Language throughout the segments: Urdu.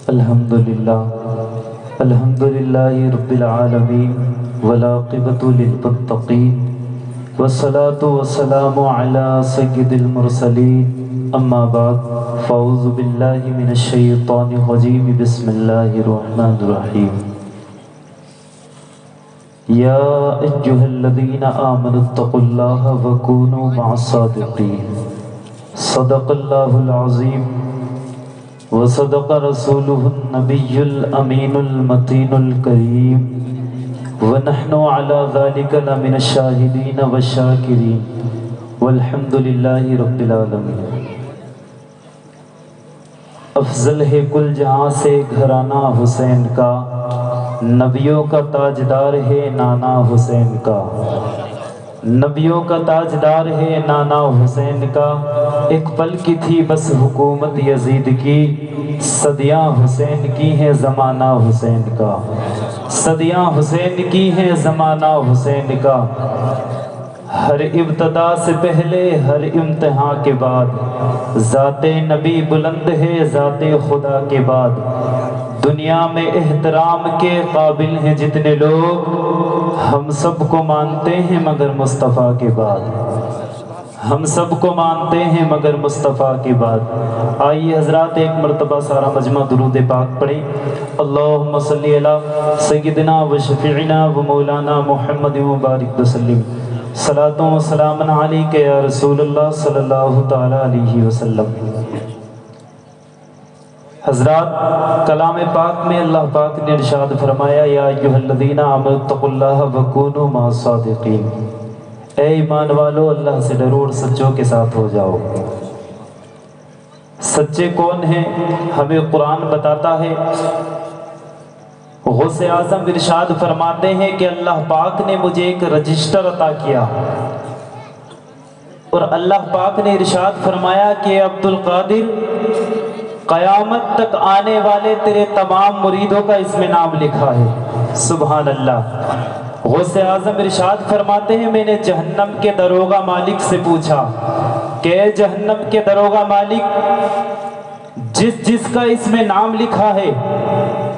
الحمد للہ رب العالمین والعاقبۃ للمتقین والصلاة والسلام علی سید المرسلین اما بعد فاعوذ باللہ من الشیطان الرجیم بسم اللہ الرحمن الرحیم یا ایھا الذین آمنوا اتقوا اللہ وکونوا مع الصادقین صدق اللہ العظیم وصدق رسوله النبی الامین المتین الکریم ونحن على ذلك لمن الشاہدین والشاکرین والحمد للہ رب العالمین۔ افضل ہے کل جہاں سے گھرانہ حسین کا، نبیوں کا تاجدار ہے نانا حسین کا، نبیوں کا تاجدار ہے نانا حسین کا۔ ایک پل کی تھی بس حکومت یزید کی، صدیاں حسین کی ہیں زمانہ حسین کا، صدیاں حسین کی ہیں زمانہ حسین کا۔ ہر ابتدا سے پہلے ہر امتحان کے بعد ذات نبی بلند ہے ذات خدا کے بعد۔ دنیا میں احترام کے قابل ہیں جتنے لوگ، ہم سب کو مانتے ہیں مگر مصطفیٰ کے بعد، ہم سب کو مانتے ہیں مگر مصطفیٰ کے بعد۔ آئیے حضرات ایک مرتبہ سارا مجمع درود پاک پڑھیں۔ اللہم صلی علی سیدنا و شفیعنا و مولانا محمد مبارک وسلم، صلاۃ و سلام علیک یا رسول اللہ صلی اللہ تعالی علیہ وسلم۔ حضرات کلام پاک میں اللہ پاک نے ارشاد فرمایا یا ایھا الذین آمنوا اتقوا اللہ وکونوا مع الصادقین، اے ایمان والو اللہ سے ڈرو اور سچوں کے ساتھ ہو جاؤ۔ سچے کون ہیں ہمیں قرآن بتاتا ہے۔ غوث اعظم ارشاد فرماتے ہیں کہ اللہ پاک نے مجھے ایک رجسٹر عطا کیا، اور اللہ پاک نے ارشاد فرمایا کہ عبد القادر قیامت تک آنے والے تیرے تمام مریدوں کا اس میں نام لکھا ہے۔ سبحان اللہ۔ غوث اعظم ارشاد فرماتے ہیں میں نے جہنم کے دروغہ مالک سے پوچھا کہ اے جہنم کے دروغہ مالک، جس کا اس میں نام لکھا ہے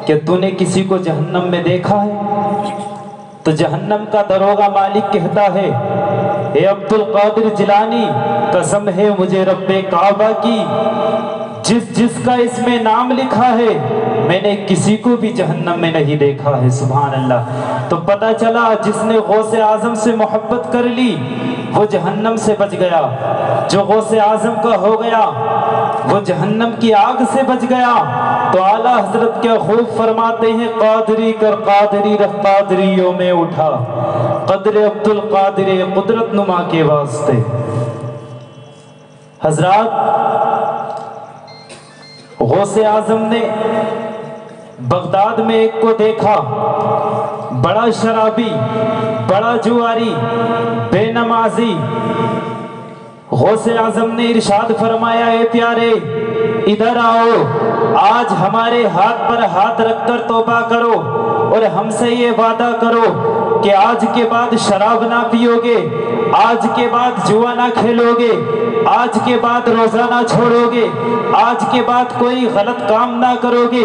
کہ تو نے کسی کو جہنم میں دیکھا ہے؟ تو جہنم کا دروغہ مالک کہتا ہے اے عبد القادر جیلانی، قسم ہے مجھے رب کعبہ کی، جس کا اس میں نام لکھا ہے میں نے کسی کو بھی جہنم میں نہیں دیکھا ہے۔ سبحان اللہ۔ تو پتہ چلا جس نے غوث اعظم سے محبت کر لی وہ جہنم سے بچ گیا، جو غوث اعظم کا ہو گیا وہ جہنم کی آگ سے بچ گیا۔ تو اعلیٰ حضرت کیا خوب فرماتے ہیں قادری کر قادری رہ قادریوں میں اٹھا، قدر عبد القادر قدرت نما کے واسطے۔ حضرات غوث اعظم نے بغداد میں ایک کو دیکھا، بڑا شرابی، بڑا جواری، بے نمازی۔ غوث اعظم نے ارشاد فرمایا اے پیارے ادھر آؤ، آج ہمارے ہاتھ پر ہاتھ رکھ کر توبہ کرو اور ہم سے یہ وعدہ کرو کہ آج کے بعد شراب نہ پیو گے، آج کے بعد جوا نہ کھیلو گے، آج کے بعد روزہ نہ چھوڑو گے، آج کے بعد کوئی غلط کام نہ کرو گے۔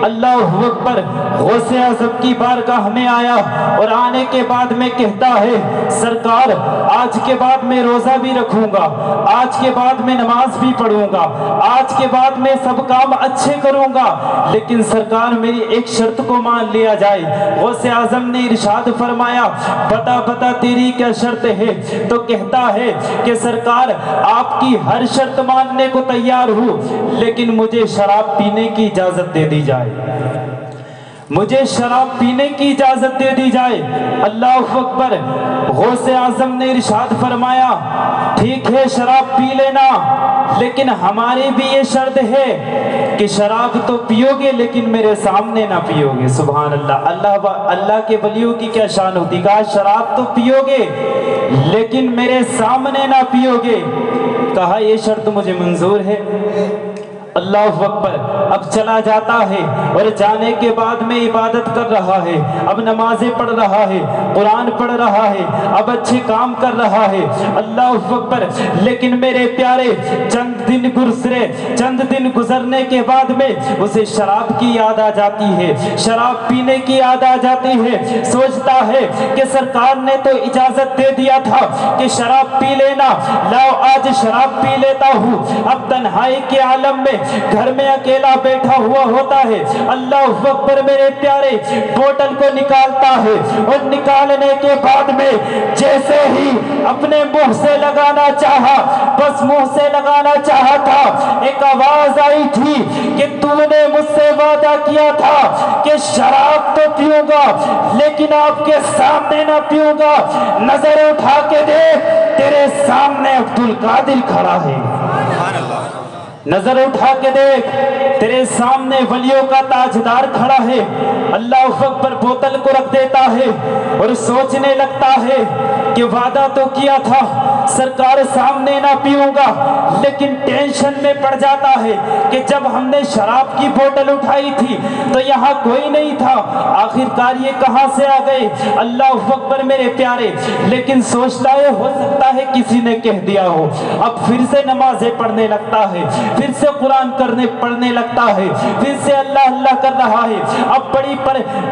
اللہ اکبر۔ غوث اعظم کی بارگاہ میں آیا اور آنے کے بعد میں کہتا ہے سرکار آج کے بعد میں روزہ بھی رکھوں گا، آج کے بعد میں نماز بھی پڑھوں گا، آج کے بعد میں سب کام اچھے کروں گا، لیکن سرکار میری ایک شرط کو مان لیا جائے۔ غوث اعظم نے ارشاد فرمایا بتا تیری کیا شرط ہے؟ تو کہتا ہے کہ سرکار آپ کی ہر شرط ماننے کو تیار ہوں، لیکن مجھے شراب پینے کی اجازت دے دی جائے، مجھے شراب پینے کی اجازت دے دی جائے۔ اللہ اکبر۔ غوث اعظم نے ارشاد فرمایا ٹھیک ہے شراب پی لینا، لیکن ہماری بھی یہ شرط ہے کہ شراب تو پیو گے لیکن میرے سامنے نہ پیو گے۔ سبحان اللہ۔ اللہ کے ولیوں کی کیا شان ہوتی، کہا شراب تو پیو گے لیکن میرے سامنے نہ پیو گے۔ کہا یہ شرط مجھے منظور ہے۔ اللہ اکبر، اب چلا جاتا ہے اور جانے کے بعد میں عبادت کر رہا ہے، اب نمازیں پڑھ رہا ہے، قرآن پڑھ رہا ہے، اب اچھے کام کر رہا ہے، اللہ اکبر۔ لیکن میرے پیارے چند دن گزرنے کے بعد میں اسے شراب کی یاد آ جاتی ہے، شراب پینے کی یاد آ جاتی ہے۔ سوچتا ہے کہ سرکار نے تو اجازت دے دیا تھا کہ شراب پی لینا، لاؤ آج شراب پی لیتا ہوں۔ اب تنہائی کے عالم میں گھر میں اکیلا بیٹھا ہوا ہوتا ہے، اللہ اکبر میرے پیارے بوتل کو نکالتا ہے، اور نکالنے کے بعد میں جیسے ہی اپنے منہ سے لگانا چاہا، بس منہ سے لگانا چاہا تھا، ایک آواز آئی تھی کہ تو نے مجھ سے وعدہ کیا تھا کہ شراب تو پیوں گا لیکن آپ کے سامنے نہ پیوں گا، نظر اٹھا کے دیکھ تیرے سامنے عبدالقادر کھڑا ہے، نظر اٹھا کے دیکھ تیرے سامنے ولیوں کا تاجدار کھڑا ہے۔ اللہ اکبر، بوتل کو رکھ دیتا ہے اور سوچنے لگتا ہے کہ وعدہ تو کیا تھا سرکار سامنے نہ پیوں گا، لیکن ٹینشن میں پڑ جاتا ہے کہ جب ہم نے شراب کی بوتل اٹھائی تھی تو یہاں کوئی نہیں تھا، آخر کار یہ کہاں سے آ گئے؟ اللہ اکبر میرے پیارے، لیکن سوچتا ہے ہو سکتا ہے کسی نے کہہ دیا ہو۔ اب پھر سے نمازیں پڑھنے لگتا ہے، پھر سے قرآن پڑھنے لگتا ہے، پھر سے اللہ اللہ کر رہا ہے، اب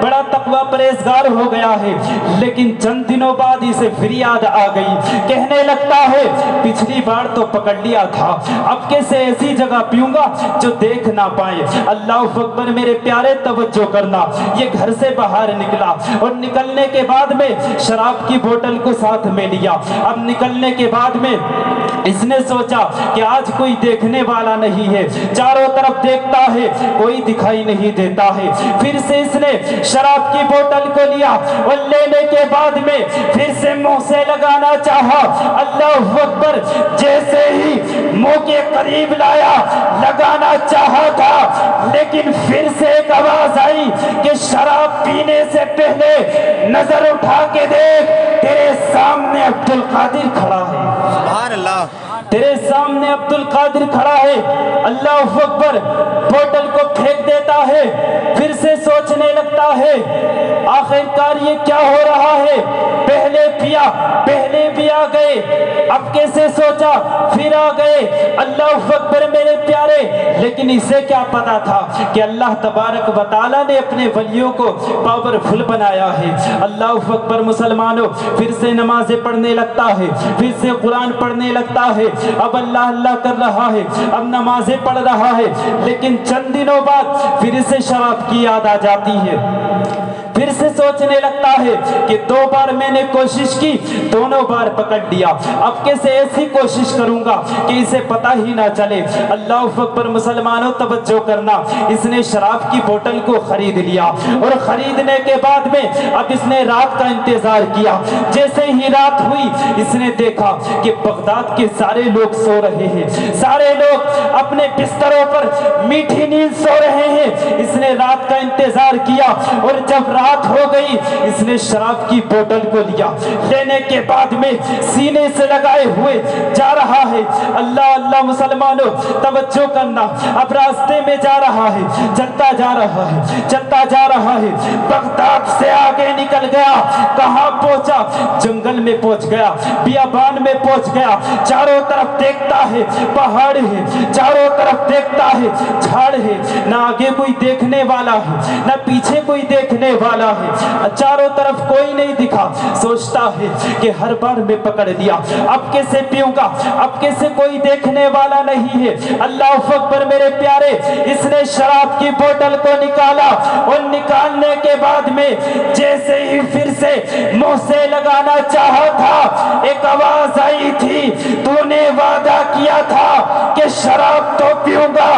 بڑا تقوی پرہیزگار ہو گیا ہے۔ لیکن چند دنوں بعد اسے پھر یاد آ گئی، کہنے لگتا ہے پچھلی بار تو پکڑ لیا تھا، اب کیسے ایسی جگہ پیوں گا جو دیکھ نہ پائے۔ اللہ اکبر میرے پیارے، توجہ کرنا، یہ گھر سے باہر نکلا اور نکلنے کے بعد میں شراب کی بوتل کو ساتھ میں لیا۔ اب نکلنے کے بعد میں اس نے سوچا کہ آج کوئی دیکھنے والا نہیں ہے، چاروں طرف دیکھتا ہے کوئی دکھائی نہیں دیتا ہے۔ پھر سے اس نے شراب کی بوتل کو لیا اور لینے کے بعد میں پھر سے منہ سے لگانا چاہا، اللہ اکبر، جیسے ہی منہ کے قریب لایا لگانا چاہا تھا، لیکن پھر سے ایک آواز آئی کہ شراب پینے سے پہلے نظر اٹھا کے دیکھ تیرے سامنے عبدالقادر کھڑا ہے، سبحان اللہ، تیرے سامنے عبدالقادر کھڑا ہے۔ اللہ اکبر، بوتل کو پھینک دیتا ہے، پھر سے سوچنے لگتا ہے آخر کار یہ کیا ہو رہا ہے، پہلے پیا، پہلے بھی آ گئے، اب کیسے سوچا پھر آ گئے۔ اللہ اکبر میرے پیارے، لیکن اسے کیا پتا تھا کہ اللہ تبارک و تعالیٰ نے اپنے ولیوں کو پاورفل بنایا ہے۔ اللہ اکبر مسلمانوں، پھر سے نمازیں پڑھنے لگتا ہے، پھر سے قرآن پڑھنے لگتا ہے، اب اللہ اللہ کر رہا ہے، اب نمازیں پڑھ رہا ہے، لیکن چند دنوں بعد پھر سے شراب کی یاد آ جاتی ہے۔ پھر سے سوچنے لگتا ہے کہ 2 بار میں نے کوشش کی، دونوں بار پکڑ لیا، اب کیسے ایسی کوشش کروں گا کہ اسے پتہ ہی نہ چلے۔ اللہ اکبر مسلمانوں، توجہ کرنا، اس نے شراب کی بوتل کو خرید لیا، اور خریدنے کے بعد میں اب اس نے رات کا انتظار کیا۔ جیسے ہی رات ہوئی اس نے دیکھا کہ بغداد کے سارے لوگ سو رہے ہیں، سارے لوگ اپنے بستروں پر میٹھی نیند سو رہے ہیں۔ اس نے رات کا انتظار کیا، اور جب رات ہو گئی اس نے شراب کی بوتل کو لیا، لینے کے بعد میں سینے سے لگائے ہوئے جا رہا ہے۔ اللہ اللہ مسلمانوں، توجہ کرنا، اب راستے میں جا رہا ہے، چلتا جا رہا ہے، چلتا جا رہا ہے، بغداد سے آگے نکل گیا، کہاں پہنچا؟ جنگل میں پہنچ گیا، بیابان میں پہنچ گیا، چاروں طرف دیکھتا ہے پہاڑ ہے، چاروں طرف دیکھتا ہے جھاڑ ہے، نہ آگے کوئی دیکھنے والا ہے نہ پیچھے کوئی دیکھنے والا ہے، چاروں طرف کوئی نہیں دکھا۔ سوچتا ہے کہ ہر بار میں پکڑ لیا، اب کیسے پیوں گا، اب کیسے کوئی دیکھنے والا نہیں ہے۔ اللہ اکبر میرے پیارے، اس نے شراب کی بوتل کو نکالا، اور نکالنے کے بعد میں جیسے ہی پھر سے منہ سے لگانا چاہا تھا، ایک آواز آئی تھی، تو نے وعدہ کیا تھا کہ شراب تو پیوں گا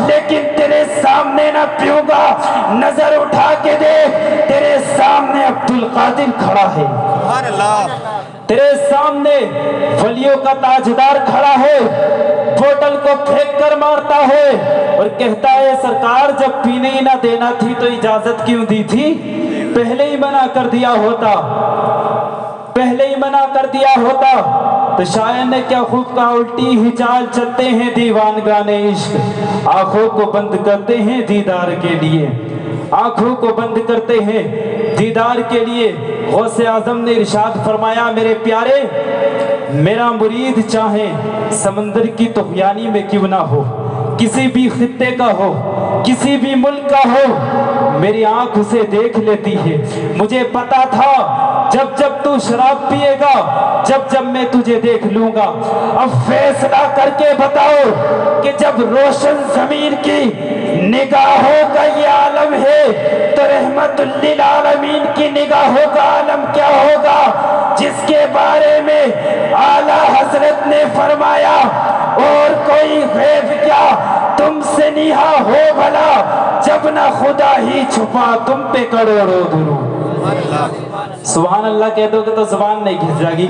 لیکن تیرے سامنے نہ پیوں گا، نظر اٹھا کے دیکھ تیرے سامنے عبدالقادر کھڑا ہے، سبحان اللہ، تیرے سامنے ولیوں کا تاجدار کھڑا ہے۔ بوتل کو پھینک کر مارتا ہے اور کہتا ہے سرکار جب پینے ہی نہ دینا تھی تو اجازت کیوں دی تھی؟ پہلے ہی منع کر دیا ہوتا، پہلے ہی منع کر دیا ہوتا۔ تو شاعر نے کیا خوب کہا، الٹی ہی چال چلتے ہیں دیوان گانے عشق، آنکھوں کو بند کرتے ہیں دیدار کے لیے، آنکھوں کو بند کرتے ہیں دیدار کے لیے۔ غوث اعظم نے ارشاد فرمایا، میرے پیارے، میرا مرید چاہے سمندر کی طغیانی میں کیوں نہ ہو، کسی بھی خطے کا ہو، کسی بھی ملک کا ہو، میری آنکھ اسے دیکھ لیتی ہے۔ مجھے پتا تھا جب جب تو شراب پیے گا، جب جب میں تجھے دیکھ لوں گا، اب فیصلہ کر کے بتاؤ کہ جب روشن ضمیر کی نگاہوں کا یہ عالم ہے تو رحمت للعالمین کی نگاہوں کا عالم کیا ہوگا، جس کے بارے میں اعلیٰ حضرت نے فرمایا، اور کوئی غیب کیا تم سے نیہا ہو بھلا، جب نہ خدا ہی چھپا تم پہ کروڑوں درود۔ سبحان اللہ کہہ دو گے تو زبان نہیں گھس جائے گی،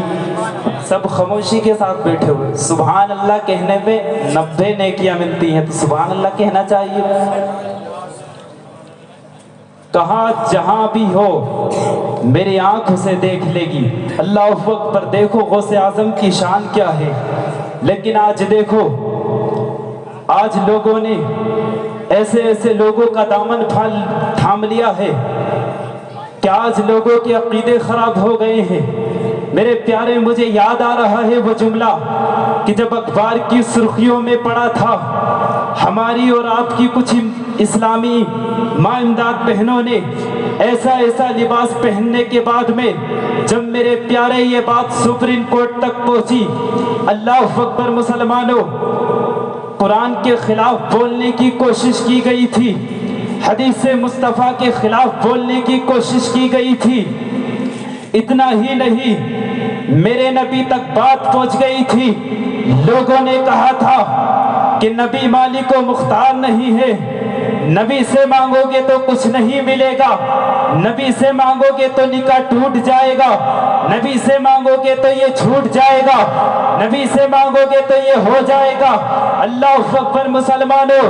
سب خاموشی کے ساتھ بیٹھے ہوئے، سبحان اللہ کہنے پہ 90 نیکیاں ملتی ہیں، تو سبحان اللہ کہنا چاہیے۔ کہاں جہاں بھی ہو میری آنکھ اسے دیکھ لے گی۔ اللہ اکبر، دیکھو غوث اعظم کی شان کیا ہے۔ لیکن آج دیکھو، آج لوگوں نے ایسے ایسے لوگوں کا دامن تھام لیا ہے کہ آج لوگوں کے عقیدے خراب ہو گئے ہیں۔ میرے پیارے، مجھے یاد آ رہا ہے وہ جملہ کہ جب اخبار کی سرخیوں میں پڑا تھا، ہماری اور آپ کی کچھ اسلامی ماں امداد بہنوں نے ایسا ایسا لباس پہننے کے بعد میں جب میرے پیارے یہ بات سپریم کورٹ تک پہنچی، اللہ اکبر مسلمانوں، قرآن کے خلاف بولنے کی کوشش کی گئی تھی، حدیث مصطفیٰ کے خلاف بولنے کی کوشش کی گئی تھی۔ اتنا ہی نہیں، میرے نبی تک بات پہنچ گئی تھی، لوگوں نے کہا تھا کہ نبی مالک و مختار نہیں ہے، نبی سے مانگو گے تو کچھ نہیں ملے گا، نبی سے مانگو گے تو نکاح ٹوٹ جائے گا، نبی سے مانگو گے تو یہ چھوٹ جائے گا، نبی سے مانگو گے تو یہ ہو جائے گا۔ اللہ اکبر مسلمانوں،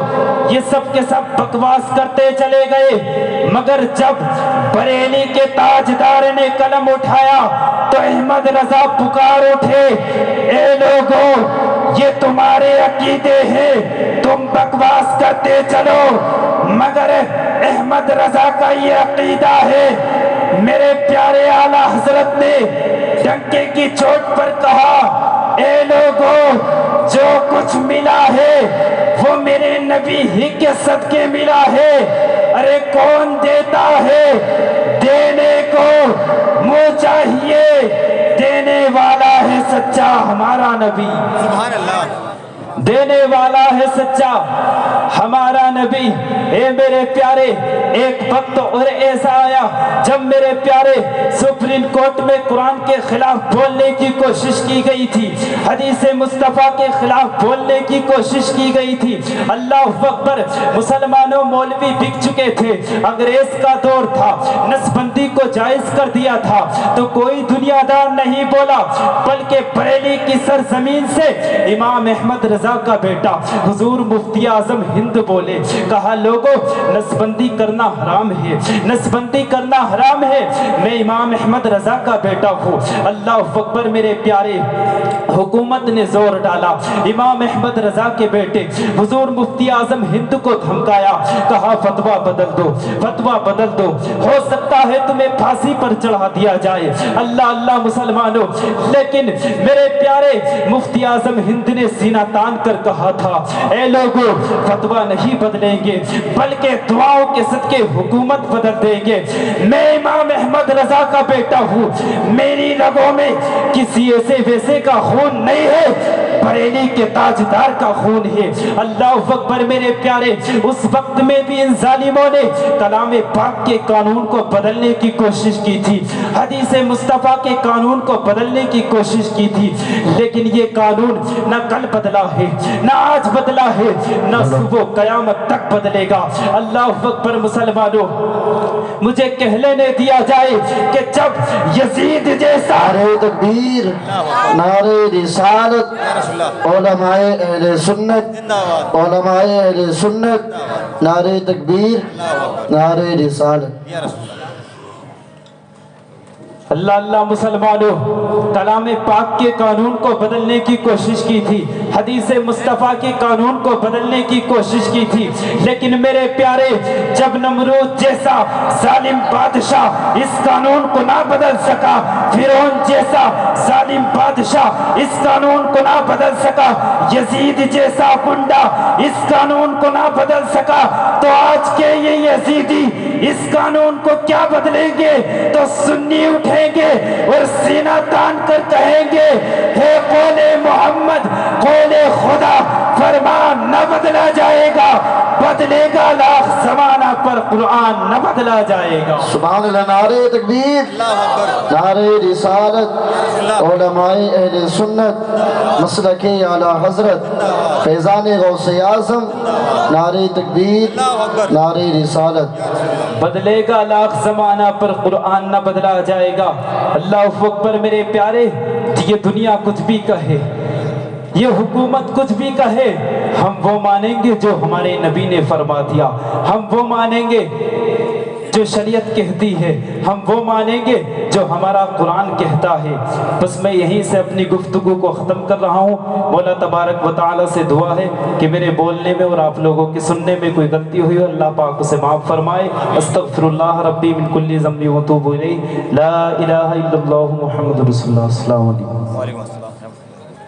یہ سب کے سب بکواس کرتے چلے گئے، مگر جب بریلی کے تاجدار نے قلم اٹھایا تو احمد رضا پکار اٹھے، اے لوگوں، یہ تمہارے عقیدے ہیں، تم بکواس کرتے چلو، مگر احمد رضا کا یہ عقیدہ ہے۔ میرے پیارے اعلیٰ حضرت نے ڈنکے کی چوٹ پر کہا، اے لوگوں، جو کچھ ملا ہے وہ میرے نبی ہی کے صدقے ملا ہے، ارے کون دیتا ہے، دینے کو منہ چاہیے، دینے والا ہے سچا ہمارا نبی، سبحان اللہ، دینے والا ہے سچا ہمارا نبی۔ اے میرے پیارے، ایک وقت اور ایسا آیا جب میرے پیارے سپریم کورٹ میں قرآن کے خلاف بولنے کی کوشش کی گئی تھی، حدیث مصطفیٰ کے خلاف بولنے کی کوشش کی گئی تھی۔ اللہ اکبر مسلمانوں، مولوی بک چکے تھے، انگریز کا دور تھا، نسبندی کو جائز کر دیا تھا، تو کوئی دنیا دار نہیں بولا، بلکہ بریلی کی سرزمین سے امام احمد رضا کا بیٹا حضور مفتی اعظم ہند بولے، کہا لوگوں، نسبندی کرنا حرام ہے، نسبندی کرنا حرام ہے، میں امام احمد رضا کا بیٹا ہوں۔ اللہ اکبر میرے پیارے، حکومت نے زور ڈالا، امام احمد رضا کے بیٹے حضور مفتی اعظم ہند کو دھمکایا، کہا فتویٰ بدل دو، فتویٰ بدل دو، ہو سکتا ہے تمہیں پھانسی پر چڑھا دیا جائے۔ اللہ اللہ مسلمانوں، لیکن میرے پیارے مفتی اعظم ہند نے سینہ تان کر کہا تھا، اے لوگوں، فتویٰ نہیں بدلیں گے، بلکہ دعاؤں کے صدقے حکومت بدل دیں گے۔ میں امام احمد رضا کا بیٹا ہوں، میری رگوں میں کسی ایسے ویسے کا خون نہیں ہے، بریلی کے تاجدار کا خون ہے۔ اللہ اکبر میرے پیارے، اس وقت میں بھی ان ظالموں نے کلام پاک کے قانون کو بدلنے کی کوشش کی تھی، حدیث مصطفیٰ کے قانون کو بدلنے کی کوشش کی تھی، لیکن یہ قانون نہ کل بدلا ہے، نہ آج بدلا ہے، نہ صبح قیامت تک بدلے گا۔ اللہ اکبر مسلمانوں، مجھے کہہ لینے دیا جائے کہ جب یزید جیسا، نعرہ تکبیر، نعرہ رسالت، علماء اہل سنت، علماء اہل سنت، نعرہ تکبیر، نعرہ رسالت۔ اللہ اللہ مسلمانوں، کلام پاک کے قانون کو بدلنے کی کوشش کی تھی، حدیث مصطفیٰ کے قانون کو بدلنے کی کوشش کی تھی، لیکن میرے پیارے جب نمرود جیسا ظالم بادشاہ اس قانون کو نہ بدل سکا، فرعون جیسا ظالم بادشاہ اس قانون کو نہ بدل سکا، یزید جیسا گنڈا اس قانون کو نہ بدل سکا، تو آج کے یہ یزیدی اس قانون کو کیا بدلیں گے؟ تو سنی اٹھیں گے اور سینہ تان کر کہیں گے ہے قول محمد قول خدا، فرمان نہ بدلا جائے گا، بدلے گا لاکھ زمانہ پر قرآن نہ بدلا جائے گا۔ سبحان اللہ، نعرہ تکبیر، نعرہ رسالت، علماء اہل سنت، مسلک اعلیٰ حضرت فیضان غوث اعظم، نعرہ تکبیر، نعرہ رسالت۔ بدلے گا لاکھ زمانہ پر قرآن نہ بدلا جائے گا۔ اللہ اکبر میرے پیارے، یہ دنیا کچھ بھی کہے، یہ حکومت کچھ بھی کہے، ہم وہ مانیں گے جو ہمارے نبی نے فرما دیا، ہم وہ مانیں گے جو شریعت کہتی ہے، ہم وہ مانیں گے جو ہمارا قرآن کہتا ہے۔ بس میں یہیں سے اپنی گفتگو کو ختم کر رہا ہوں۔ مولا تبارک و تعالی سے دعا ہے کہ میرے بولنے میں اور آپ لوگوں کے سننے میں کوئی غلطی ہوئی ہو، اللہ پاک اسے معاف فرمائے۔ استغفر اللہ ربی من کل ذنب واتوب الیہ، لا الہ الا اللہ محمد رسول اللہ۔ السلام علیکم۔